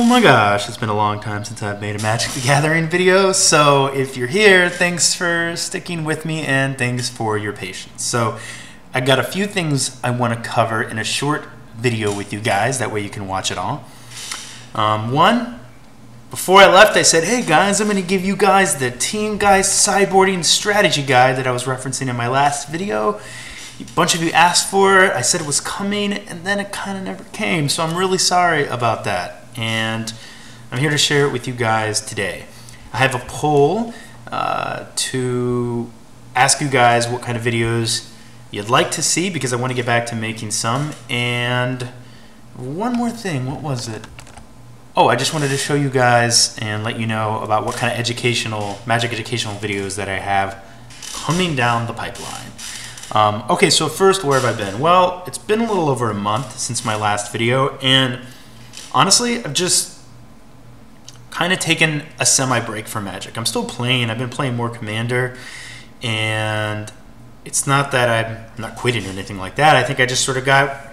my gosh, it's been a long time since I've made a Magic the Gathering video, so if you're here, thanks for sticking with me and thanks for your patience. So I got a few things I want to cover in a short video with you guys, that way you can watch it all. One, before I left I said, hey guys, I'm going to give you guys the Teamgeist sideboarding strategy guide that I was referencing in my last video. A bunch of you asked for it, I said it was coming, and then it kind of never came, so I'm really sorry about that. And I'm here to share it with you guys today. I have a poll to ask you guys what kind of videos you'd like to see, because I want to get back to making some. And one more thing, what was it? Oh, I just wanted to show you guys and let you know about what kind of magic educational videos that I have coming down the pipeline. Okay, so first, where have I been? Well, it's been a little over a month since my last video, and honestly, I've just kind of taken a semi-break from Magic. I'm still playing. I've been playing more Commander, and it's not that I'm not quitting or anything like that. I think I just sort of got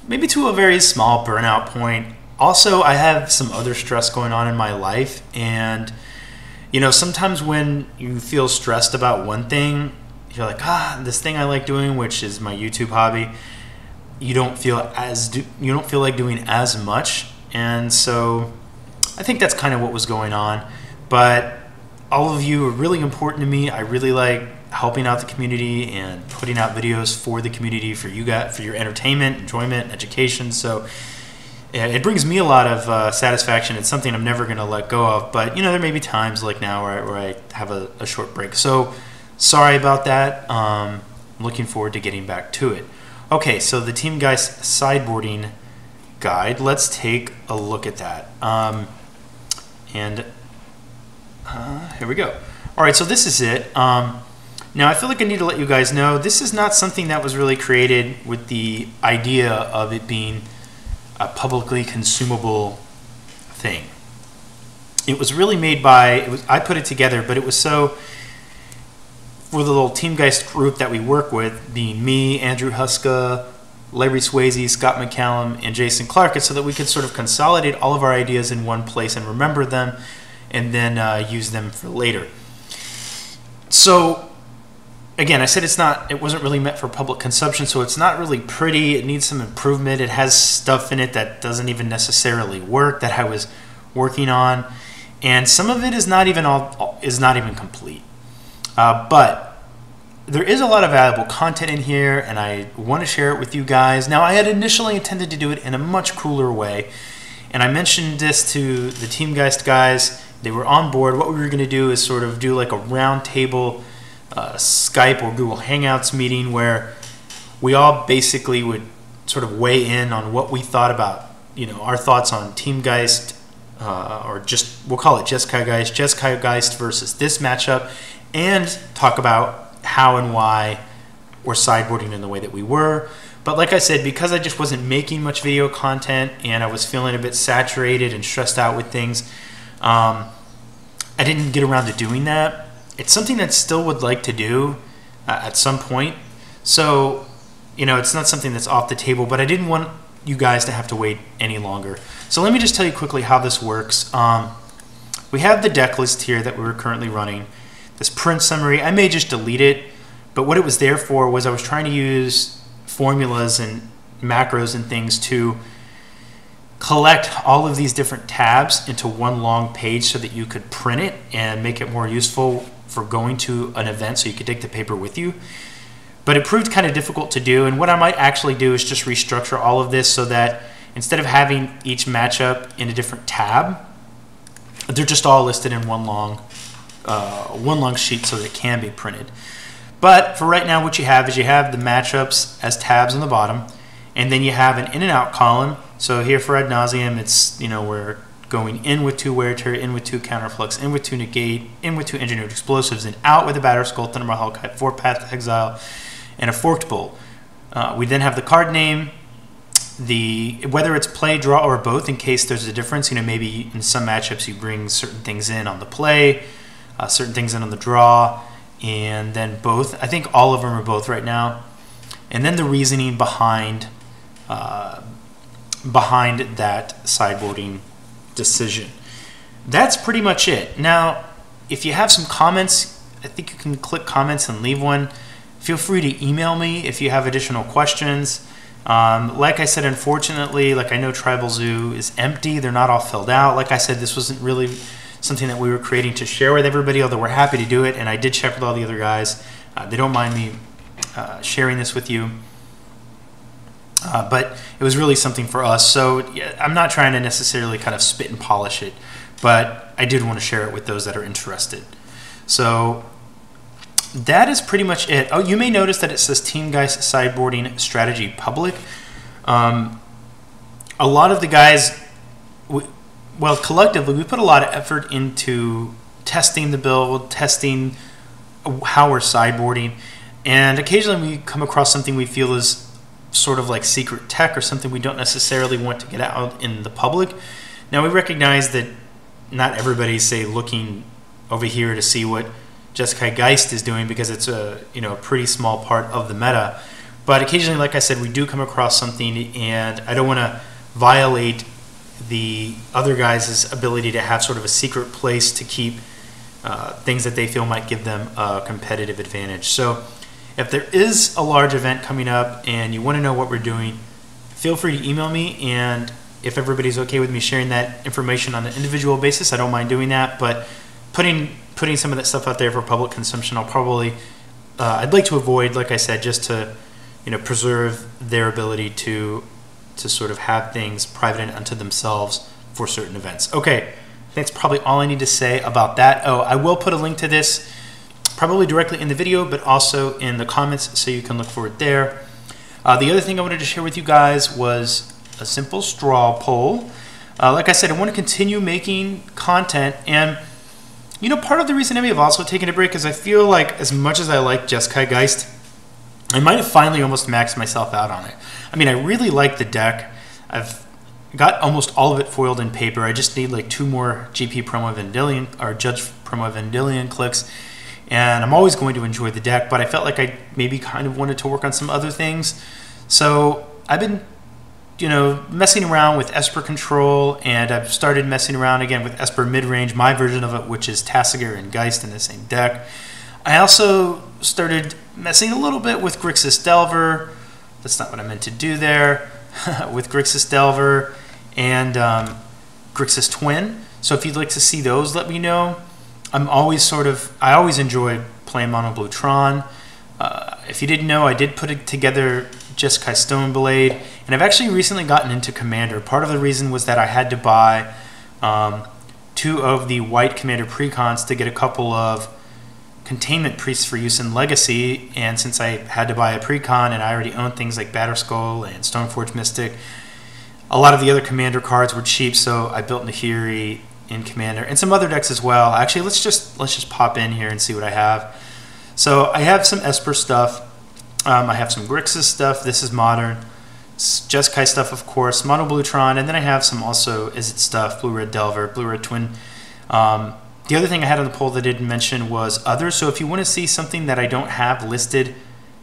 maybe to a very small burnout point. Also, I have some other stress going on in my life, and you know, sometimes when you feel stressed about one thing, you're like, this thing I like doing, which is my YouTube hobby, you don't feel like doing as much. And so I think that's kind of what was going on. But all of you are really important to me. I really like helping out the community and putting out videos for the community, for you guys, for your entertainment, enjoyment, education. So it brings me a lot of satisfaction. It's something I'm never going to let go of. But you know, there may be times like now where I have a short break. So sorry about that. I'm looking forward to getting back to it. Okay, so the Teamgeist sideboarding guide. Let's take a look at that. Here we go. All right, so this is it. Now, I feel like I need to let you guys know this is not something that was really created with the idea of it being a publicly consumable thing. It was really made by, I put it together, but it was so, for the little Teamgeist group that we work with, being me, Andrew Huska, Larry Swayze, Scott McCallum, and Jason Clark, so that we could sort of consolidate all of our ideas in one place and remember them, and then use them for later. So again, I said it wasn't really meant for public consumption, so it's not really pretty. It needs some improvement. It has stuff in it that doesn't even necessarily work, that I was working on, and some of it is not even complete. But there is a lot of valuable content in here, and I want to share it with you guys. Now, I had initially intended to do it in a much cooler way, and I mentioned this to the Teamgeist guys. They were on board. What we were going to do is sort of do like a round table Skype or Google Hangouts meeting where we all basically would sort of weigh in on what we thought about, you know, our thoughts on Teamgeist, or just, we'll call it Jeskai Geist versus this matchup, and talk about how and why we're sideboarding in the way that we were. But like I said, because I just wasn't making much video content and I was feeling a bit saturated and stressed out with things, I didn't get around to doing that. It's something that I still would like to do at some point. So, you know, it's not something that's off the table, but I didn't want you guys to have to wait any longer. So let me just tell you quickly how this works. We have the deck list here that we're currently running. This print summary, I may just delete it, but what it was there for was I was trying to use formulas and macros and things to collect all of these different tabs into one long page so that you could print it and make it more useful for going to an event so you could take the paper with you. But it proved kind of difficult to do, and what I might actually do is just restructure all of this so that instead of having each matchup in a different tab, they're just all listed in one long sheet so that it can be printed. But for right now, what you have is you have the matchups as tabs on the bottom, and then you have an in and out column. So here for ad nauseum, it's, you know, we're going in with 2 wear tear, in with 2 counterflux, in with 2 negate, in with 2 engineered explosives, and out with a batter skull, Thunderbolt Hellkite, 4 path to exile, and a forked bolt. We then have the card name, whether it's play, draw, or both, in case there's a difference. You know, maybe in some matchups you bring certain things in on the play, certain things in on the draw, and then both. I think all of them are both right now. And then the reasoning behind that sideboarding decision. That's pretty much it. Now, if you have some comments, I think you can click comments and leave one. Feel free to email me if you have additional questions. Like I said, unfortunately, like I know Tribal Zoo is empty. They're not all filled out. Like I said, this wasn't really something that we were creating to share with everybody, although we're happy to do it. And I did check with all the other guys. They don't mind me sharing this with you. But it was really something for us. So yeah, I'm not trying to necessarily kind of spit and polish it, but I did want to share it with those that are interested. So that is pretty much it. Oh, you may notice that it says Teamgeist Sideboarding Strategy Public. A lot of the guys, well, collectively, we put a lot of effort into testing the build, testing how we're sideboarding, and occasionally we come across something we feel is sort of like secret tech or something we don't necessarily want to get out in the public. Now, we recognize that not everybody's, say, looking over here to see what Jeskai Geist is doing because it's a pretty small part of the meta. But occasionally, like I said, we do come across something, and I don't want to violate the other guys' ability to have sort of a secret place to keep things that they feel might give them a competitive advantage. So if there is a large event coming up and you want to know what we're doing, feel free to email me, and if everybody's okay with me sharing that information on an individual basis, I don't mind doing that. But putting some of that stuff out there for public consumption, I'll probably I'd like to avoid, like I said, just to preserve their ability to sort of have things private and unto themselves for certain events. Okay, that's probably all I need to say about that. Oh, I will put a link to this probably directly in the video, but also in the comments, so you can look for it there. The other thing I wanted to share with you guys was a simple straw poll. Like I said, I want to continue making content, and part of the reason I may have also taken a break is I feel like as much as I like Jeskai Geist, I might have finally almost maxed myself out on it. I mean, I really like the deck. I've got almost all of it foiled in paper. I just need like 2 more GP Promo Vendilion or Judge Promo Vendilion clicks, and I'm always going to enjoy the deck, but I felt like I maybe kind of wanted to work on some other things. So I've been messing around with Esper Control, and I've started messing around again with Esper Midrange, my version of it, which is Tasigur and Geist in the same deck. I also started messing a little bit with Grixis Delver. That's not what I meant to do there. With Grixis Delver and Grixis Twin. So if you'd like to see those, let me know. I always enjoy playing Mono Blue Tron. If you didn't know, I did put together Jeskai Stoneblade, and I've actually recently gotten into Commander. Part of the reason was that I had to buy 2 of the white Commander precons to get a couple of Containment Priests for use in Legacy, and since I had to buy a precon and I already own things like Batterskull and Stoneforge Mystic, a lot of the other Commander cards were cheap, so I built Nahiri in Commander and some other decks as well. Actually, let's just pop in here and see what I have. So I have some Esper stuff. I have some Grixis stuff. This is modern. Jeskai stuff, of course. Mono Blue Tron, and then I have some also Izzet stuff. Blue Red Delver, Blue Red Twin. The other thing I had on the poll that I didn't mention was others. So if you want to see something that I don't have listed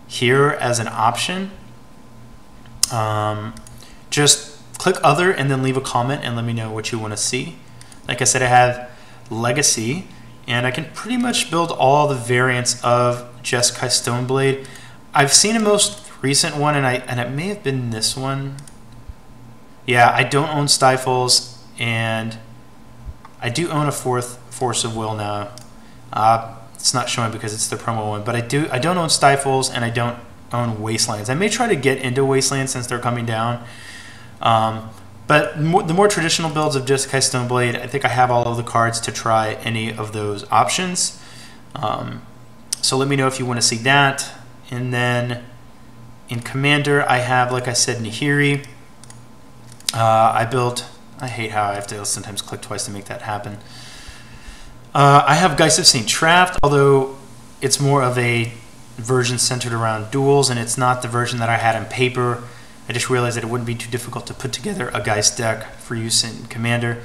here as an option, just click other and then leave a comment and let me know what you want to see. Like I said, I have Legacy, and I can pretty much build all the variants of Jeskai Stoneblade. I've seen a most recent one, and it may have been this one. Yeah, I don't own Stifles, and I do own a 4th Force of Will now. It's not showing because it's the promo one, but I don't own Stifles, and I don't own Wastelands. I may try to get into Wastelands since they're coming down. But the more traditional builds of Jeskai Stoneblade, I think I have all of the cards to try any of those options. So let me know if you want to see that. And then in Commander, I have, like I said, Nahiri. I hate how I have to sometimes click twice to make that happen. I have Geist of St. Traft, although it's more of a version centered around duels, and it's not the version that I had in paper. I just realized that it wouldn't be too difficult to put together a Geist deck for use in Commander.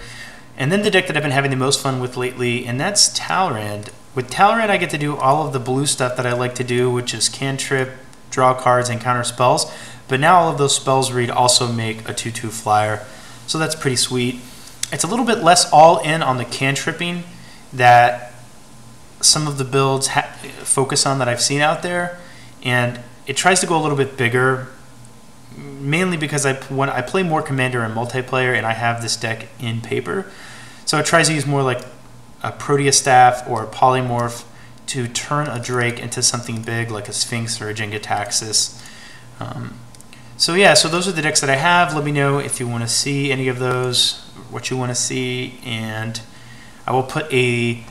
And then the deck that I've been having the most fun with lately, and that's Talrand. With Talrand, I get to do all of the blue stuff that I like to do, which is cantrip, draw cards, and counter spells. But now all of those spells read also make a 2/2 flyer, so that's pretty sweet. it's a little bit less all in on the cantripping that some of the builds focus on that I've seen out there, and it tries to go a little bit bigger, mainly because when I play more Commander in multiplayer and I have this deck in paper, so it tries to use more like a Proteus Staff or a Polymorph to turn a Drake into something big like a Sphinx or a Jingataxis. So yeah, so those are the decks that I have. Let me know if you want to see any of those, what you want to see, and I will put a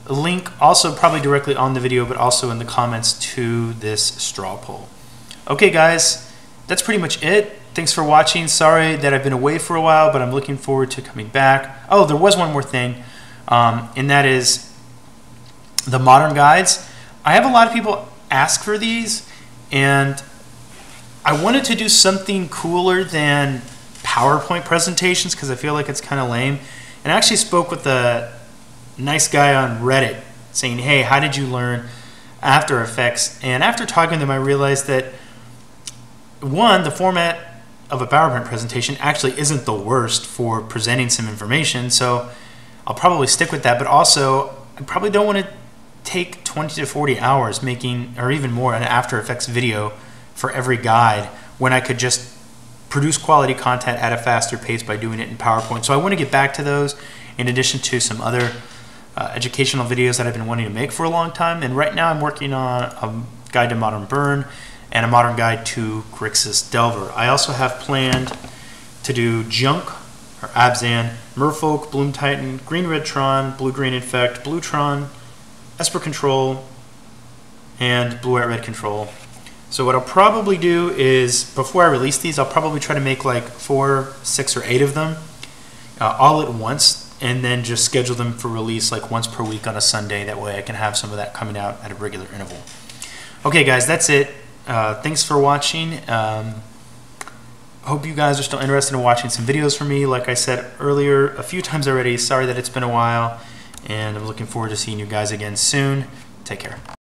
link also probably directly on the video, but also in the comments to this straw poll. Okay guys, that's pretty much it. Thanks for watching. Sorry that I've been away for a while, but I'm looking forward to coming back. Oh, there was one more thing, and that is the modern guides. I have a lot of people ask for these, and I wanted to do something cooler than PowerPoint presentations because I feel like it's kind of lame. And I actually spoke with a nice guy on Reddit saying, hey, how did you learn After Effects? And after talking to them, I realized that, one, the format of a PowerPoint presentation actually isn't the worst for presenting some information, so I'll probably stick with that. But also, I probably don't want to take 20 to 40 hours making, or even more, an After Effects video for every guide when I could just produce quality content at a faster pace by doing it in PowerPoint. So I want to get back to those in addition to some other educational videos that I've been wanting to make for a long time. And right now I'm working on a guide to Modern Burn and a modern guide to Grixis Delver. I also have planned to do Junk, or Abzan, Merfolk, Bloom Titan, Green Red Tron, Blue Green Infect, Blue Tron, Esper Control, and Blue White Red Control. So what I'll probably do is, before I release these, I'll probably try to make like 4, 6, or 8 of them all at once, and then just schedule them for release like once per week on a Sunday. That way I can have some of that coming out at a regular interval. Okay guys, that's it. Thanks for watching. Hope you guys are still interested in watching some videos from me. Like I said earlier a few times already, sorry that it's been a while, and I'm looking forward to seeing you guys again soon. Take care.